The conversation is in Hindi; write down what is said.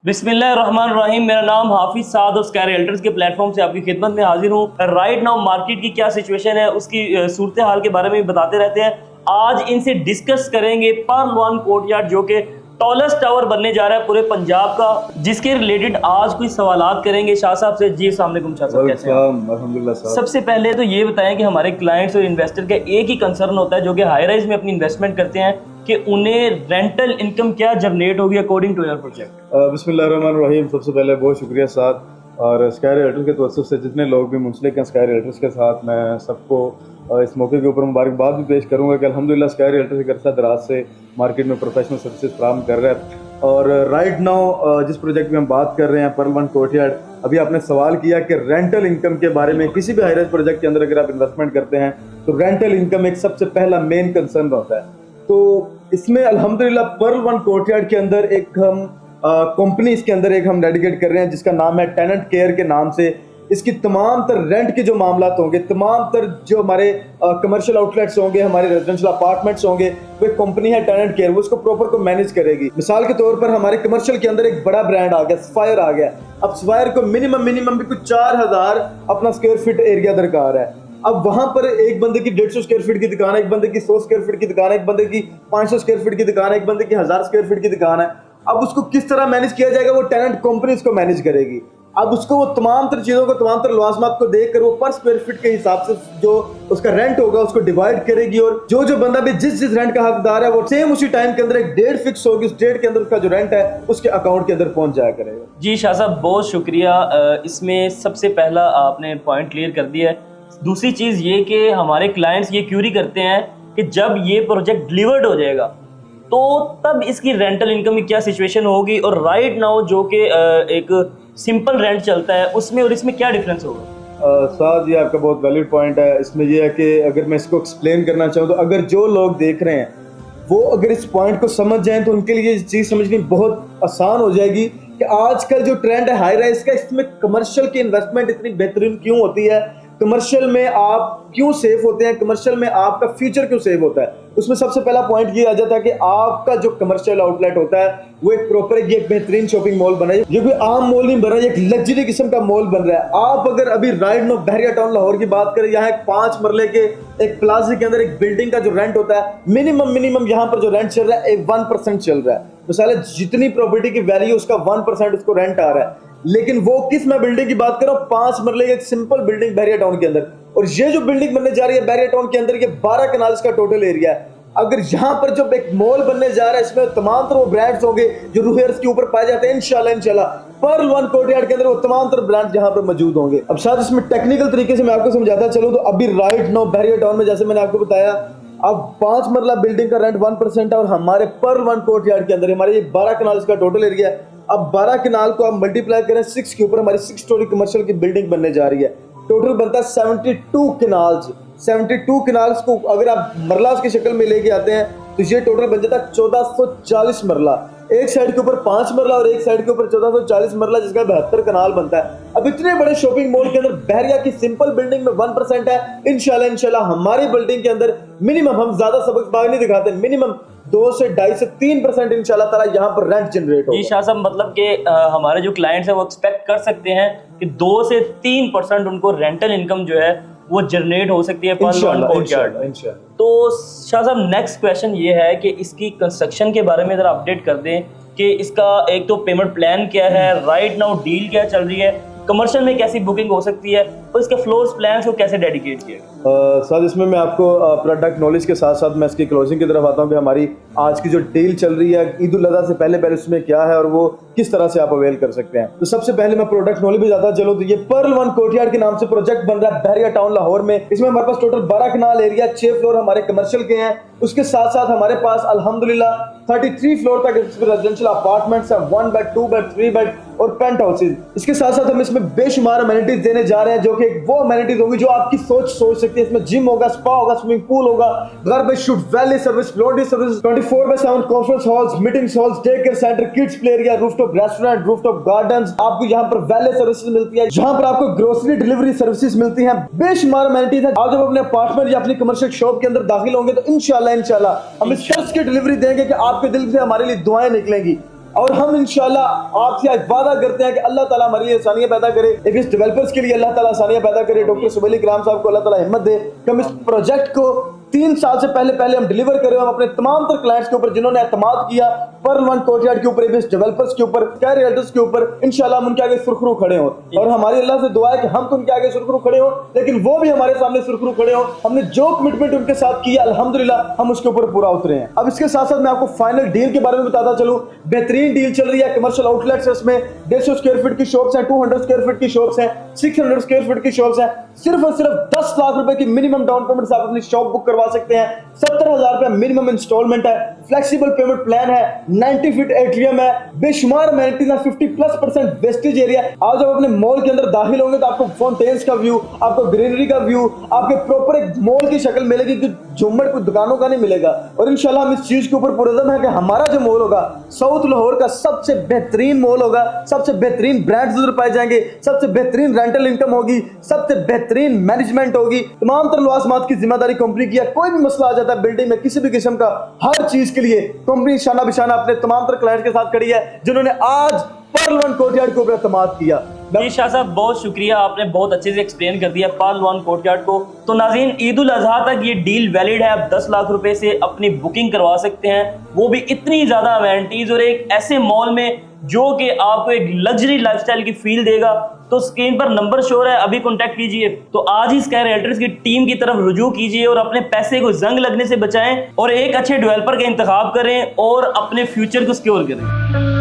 बिस्मिल्लाहिर्रहमानिर्रहीम। मेरा नाम हाफिज साद और स्काई रियल्टर्स के प्लेटफॉर्म से आपकी खिदमत में हाजिर हूँ। राइट नाउ मार्केट की क्या सिचुएशन है उसकी सूरत हाल के बारे में बताते रहते हैं। आज इनसे डिस्कस करेंगे पर्ल वन कोर्टयार्ड जो कि टॉलेस्ट टावर बनने जा रहा है पूरे पंजाब का, जिसके रिलेटेड आज कुछ सवालात करेंगे शाह साहब से। जी अस्सलाम वालेकुम शाह साहब, कैसे हैं? अल्हम्दुलिल्लाह साहब। सबसे पहले तो ये बताएं कि हमारे क्लाइंट्स और इन्वेस्टर का एक ही कंसर्न होता है जो कि हाई राइज में अपनी इन्वेस्टमेंट करते हैं कि उन्हें रेंटल इनकम क्या जनरेट होगी अकॉर्डिंग टू योर प्रोजेक्ट। बिस्मिल्लाहिर्रहमानिर्रहीम। सबसे पहले बहुत शुक्रिया साथ और स्काई रियल्टर्स के तवज्जुह से जितने लोग भी मुंसलिक हैं स्काई रियल्टर्स के साथ, मैं सबको इस मौके के ऊपर मुबारकबाद भी पेश करूंगा कि अल्हम्दुलिल्लाह स्काई रियल्टर्स एक अरसा दराज से मार्केट में प्रोफेशनल सर्विसेज फराहम कर रहा है। और राइट नाउ जिस प्रोजेक्ट में हम बात कर रहे हैं पर्ल वन कोर्टयार्ड, अभी आपने सवाल किया कि रेंटल इनकम के बारे में। किसी भी हाई राइज प्रोजेक्ट के अंदर अगर आप इन्वेस्टमेंट करते हैं तो रेंटल इनकम एक सबसे पहला मेन कंसर्न होता है। तो इसमें अल्हम्दुलिल्लाह पर्ल वन कोर्टयार्ड के अंदर एक हम कंपनी इसके अंदर एक हम डेडिकेट कर रहे हैं जिसका नाम है टेनेंट केयर के नाम से। इसकी तमाम तर रेंट के जो मामलात होंगे, तमाम तर जो हमारे कमर्शियल आउटलेट्स होंगे, हमारे रेजिडेंशियल अपार्टमेंट्स होंगे, वो एक कंपनी है टेनेंट केयर, वो उसको प्रॉपर को मैनेज करेगी। मिसाल के तौर पर हमारे कमर्शियल के अंदर एक बड़ा ब्रांड आ गया, स्पायर आ गया। अब स्पायर को मिनिमम भी कुछ 4000 अपना स्क्वायर फीट एरिया दरकार है। अब वहां पर एक बंदे की 150 स्क्वायर फीट की दुकान है, एक बंदे की 100 स्क्वायर फीट की दुकान है, एक बंदे की 500 स्क्वायर फीट की दुकान है, एक बंदे की 1000 स्क्वायर फीट की दुकान है। अब उसको किस तरह मैनेज किया जाएगा, वो टेनेंट कंपनी उसको मैनेज करेगी। अब उसको वो तमाम तर चीज़ों को, तमाम तर लवाजमात को देखकर वो पर स्क्वायर फीट के हिसाब से जो उसका रेंट होगा उसको डिवाइड करेगी। और जो बंदा भी जिस रेंट का हकदार है वो सेम उसी टाइम के अंदर एक डेट फिक्स होगी, उस डेट के अंदर उसका जो रेंट है उसके अकाउंट के अंदर पहुंच जाया करेगा। जी शाह साहब, बहुत शुक्रिया। इसमें सबसे पहला आपने पॉइंट क्लियर कर दिया है। दूसरी चीज़ ये कि हमारे क्लाइंट्स ये क्यूरी करते हैं कि जब ये प्रोजेक्ट डिलीवर्ड हो जाएगा तो तब इसकी रेंटल इनकम की क्या सिचुएशन होगी, और राइट नाउ जो कि एक सिंपल रेंट चलता है उसमें और इसमें क्या डिफरेंस होगा। साथ ये आपका बहुत वैलिड पॉइंट है। इसमें यह है कि अगर मैं इसको एक्सप्लेन करना चाहूँ तो अगर जो लोग देख रहे हैं वो अगर इस पॉइंट को समझ जाएं तो उनके लिए ये चीज़ समझनी बहुत आसान हो जाएगी कि आजकल जो ट्रेंड है हाई राइज का, इसमें कमर्शियल की इन्वेस्टमेंट इतनी बेहतरीन क्यों होती है, कमर्शियल में आप क्यों सेफ होते हैं, कमर्शियल में आपका फ्यूचर क्यों सेव होता है। उसमें सबसे पहला पॉइंट ये आ जाता है कि आपका जो कमर्शियल आउटलेट होता है वो एक प्रॉपर एक बेहतरीन शॉपिंग मॉल बना है। ये कोई आम मॉल नहीं बन रहा है, एक लग्जरी किस्म का मॉल बन रहा है। आप अगर अभी राइट नो बहरिया टाउन लाहौर की बात करें, यहाँ एक 5 मरले के एक प्लाजा के अंदर एक बिल्डिंग का जो रेंट होता है मिनिमम यहाँ पर जो रेंट चल रहा है 1% चल रहा है। मिसाल जितनी प्रॉपर्टी की वैल्यू उसका 1% उसको रेंट आ रहा है। लेकिन वो किस मैं बिल्डिंग की बात कर रहा हूँ, 5 मरले की एक सिंपल बिल्डिंग बहरिया टाउन के अंदर। और ये जो बिल्डिंग बनने जा रही है बहरिया टाउन के अंदर, ये 12 कनाल का टोटल एरिया है। अगर यहाँ पर जो एक मॉल बनने जा रहा है इसमें तमाम तरह वो ब्रांड्स होंगे जो रूहियर्स के ऊपर पाए जाते हैं। इंशाल्लाह पर्ल वन कोर्टयार्ड के अंदर वो तमाम तरह ब्रांड्स यहाँ पर मौजूद होंगे। अब शायद इसमें टेक्निकल तरीके से मैं आपको समझाता चलूँ तो अभी राइट नाउ बहरिया टाउन में जैसे मैंने आपको बताया, अब 5 मरला बिल्डिंग का रेंट 1% है और हमारे पर्ल वन कोर्टयार्ड के अंदर हमारे ये 12 कनाल का टोटल एरिया है। अब 12 कनाल को आप मल्टीप्लाई करें 6 के ऊपर, हमारी 6 स्टोरी कमर्शियल की बिल्डिंग बनने जा रही है। टोटल बनता है 72 कनाल्स। 72 कनाल्स को अगर आप मरलास की शक्ल में लेके आते हैं तो ये टोटल बन जाता है 1440 मरला। एक साइड के ऊपर 5 मरला और एक साइड के ऊपर 1440 मरला, जिसका 72 कनाल बनता है। अब इतने बड़े शॉपिंग मॉल के अंदर बहरिया की सिंपल बिल्डिंग में 1% है। इंशाल्लाह हमारी बिल्डिंग के अंदर मिनिमम, हम ज्यादा सबक बाग नहीं दिखाते, मिनिमम 2 से 2.5 से 3% इंशाल्लाह ताला यहाँ पर रेंट जनरेट होगा। जी शाह साहब, मतलब कि हमारे जो क्लाइंट्स हैं वो एक्सपेक्ट कर सकते हैं कि 2 से 3% उनको रेंटल इनकम जो है वो जनरेट हो सकती है पर्ल वन कोर्टयार्ड। तो शाह साहब, नेक्स्ट क्वेश्चन ये है कि इसकी कंस्ट्रक्शन के बारे में ज़रा अपडेट कर दें कि इसका एक तो पेमेंट प्लान क्या है, राइट नाउ डील क्या चल रही है, कमर्शियल में कैसी बुकिंग हो सकती है और इसके फ्लोर्स प्लान्स को कैसे डेडिकेट किया। सर इसमें मैं आपको प्रोडक्ट नॉलेज के साथ साथ मैं इसकी क्लोजिंग की तरफ आता हूँ कि हमारी आज की जो डील चल रही है ईद उल अज़हा से पहले उसमें क्या है और वो किस तरह से आप अवेल कर सकते हैं। तो सबसे पहले मैं प्रोडक्ट नॉलेज भी जाता चलो तो ये पर्ल वन कोर्टयार्ड के नाम से प्रोजेक्ट बन रहा है बहरिया टाउन लाहौर में। इसमें हमारे पास टोटल 12 कनाल एरिया, 6 फ्लोर हमारे कमर्शियल के हैं। उसके साथ साथ हमारे पास अल्हम्दुलिल्लाह 33 फ्लोर तक रेजिडेंशियल अपार्टमेंट्स हैं, 1 बेड 2 बेड 3 बेड और पेंट हाउसेज। इसके साथ साथ हम इसमें बेशुमार अमेनिटीज देने जा रहे हैं जो कि वो अमेनिटीज होंगी जो आपकी सोच सकती है। इसमें जिम होगा, स्पा होगा, स्विमिंग पूल होगा, garbage shoot, valley service, laundry service, 24/7 conference halls, meetings halls, day care centre, kids play area, rooftop restaurant, rooftop gardens. आपको यहाँ पर वैली सर्विसेज मिलती है, जहाँ पर आपको ग्रोसरी डिलीवरी सर्विसेज मिलती हैं। बेशुमार अमेनिटीज है। आप जब अपने अपार्टमेंट या अपनी कमर्शियल शॉप के अंदर दाखिल होंगे तो इंशाल्लाह हम इस शख्स की डिलीवरी देंगे कि आपके दिल से हमारे लिए दुआएं निकलेंगी। और हम इंशाल्लाह आपसे आज वादा करते हैं कि अल्लाह ताला हमारे लिए आसानियां पैदा करे, एबीएस डेवलपर्स के लिए अल्लाह ताला आसानियां पैदा करे। डॉक्टर सुबैल इकराम साहब को अल्लाह ताला हिम्मत दे कि हम इस प्रोजेक्ट को 3 साल से पहले हम डिलीवर करें। हम अपने तमाम तर क्लाइंट्स के ऊपर जिन्होंने एतमाद किया, पर्ल वन कोर्टयार्ड के ऊपर, एबीएस डेवलपर्स के ऊपर, स्काई रियल्टर्स के ऊपर, इंशाल्लाह हम उनके आगे सुरखरू खड़े हों। और हमारी अल्लाह से दुआ है कि हम तो उनके आगे सुरखरू खड़े हों, लेकिन वो भी हमारे सामने सुरखरू खड़े हों। हमने जो कमिटमेंट उनके साथ किया अल्हम्दुलिल्लाह हम उसके ऊपर पूरा उतरे हैं। अब इसके साथ साथ मैं आपको फाइनल डील के बारे में बताता चलूं। बेहतरीन डील चल रही है, कमर्शियल आउटलेट्स है, इसमें 150 स्क्वायर फीट की शॉप्स हैं, 200 स्क्वायर फीट की शॉप्स हैं, 600 स्क्वायर फीट की शॉप्स हैं। सिर्फ और सिर्फ 10 लाख रुपए की मिनिमम डाउन पेमेंट से आप अपनी शॉप बुक करवा सकते हैं। 70,000 रुपए मिनिमम इंस्टॉलमेंट है, फ्लेक्सिबल पेमेंट प्लान है, 90 फीट एट्रियम है, बेशुमार अमेनिटीज है, 50+% वेस्टेज एरिया। आज जब अपने मॉल के अंदर दाखिल होंगे तो आपको फाउंटेन्स का व्यू, आपको ग्रीनरी का व्यू, आपके प्रॉपर एक मॉल की शक्ल मिलेगी कि झुम्मट कुछ दुकानों का नहीं मिलेगा। और इंशाल्लाह हम इस चीज के ऊपर पुरज़म है कि हमारा जो मॉल होगा साउथ लाहौर का सबसे बेहतरीन मॉल होगा, सबसे बेहतरीन ब्रांड्स उधर पाए जाएंगे, सबसे बेहतरीन रेंटल इनकम होगी, सबसे बेहतरीन मैनेजमेंट होगी, तमाम तरह लवाजमात की जिम्मेदारी कंपनी की है। कोई भी मसला आ जाता है बिल्डिंग में किसी भी किस्म का, हर चीज के लिए कंपनी शाना बिशाना अपने तमाम तरह क्लाइंट के साथ खड़ी है जिन्होंने आज पर्ल वन कोर्टयार्ड के ऊपर एतमाद किया। जी शाह साहब, बहुत शुक्रिया, आपने बहुत अच्छे से एक्सप्लेन कर दिया पर्ल वन कोर्टयार्ड को। तो नाज़रीन, ईद उल अज़हा तक ये डील वैलिड है। आप 10 लाख रुपए से अपनी बुकिंग करवा सकते हैं, वो भी इतनी ज़्यादा अमेनिटीज और एक ऐसे मॉल में जो कि आपको एक लग्जरी लाइफस्टाइल की फील देगा। तो स्क्रीन पर नंबर शो है, अभी कॉन्टैक्ट कीजिए। तो आज ही स्काई रियल्टर्स की टीम की तरफ रुजू कीजिए और अपने पैसे को जंग लगने से बचाएं और एक अच्छे डेवलपर का इंतखाब करें और अपने फ्यूचर को सिक्योर करें।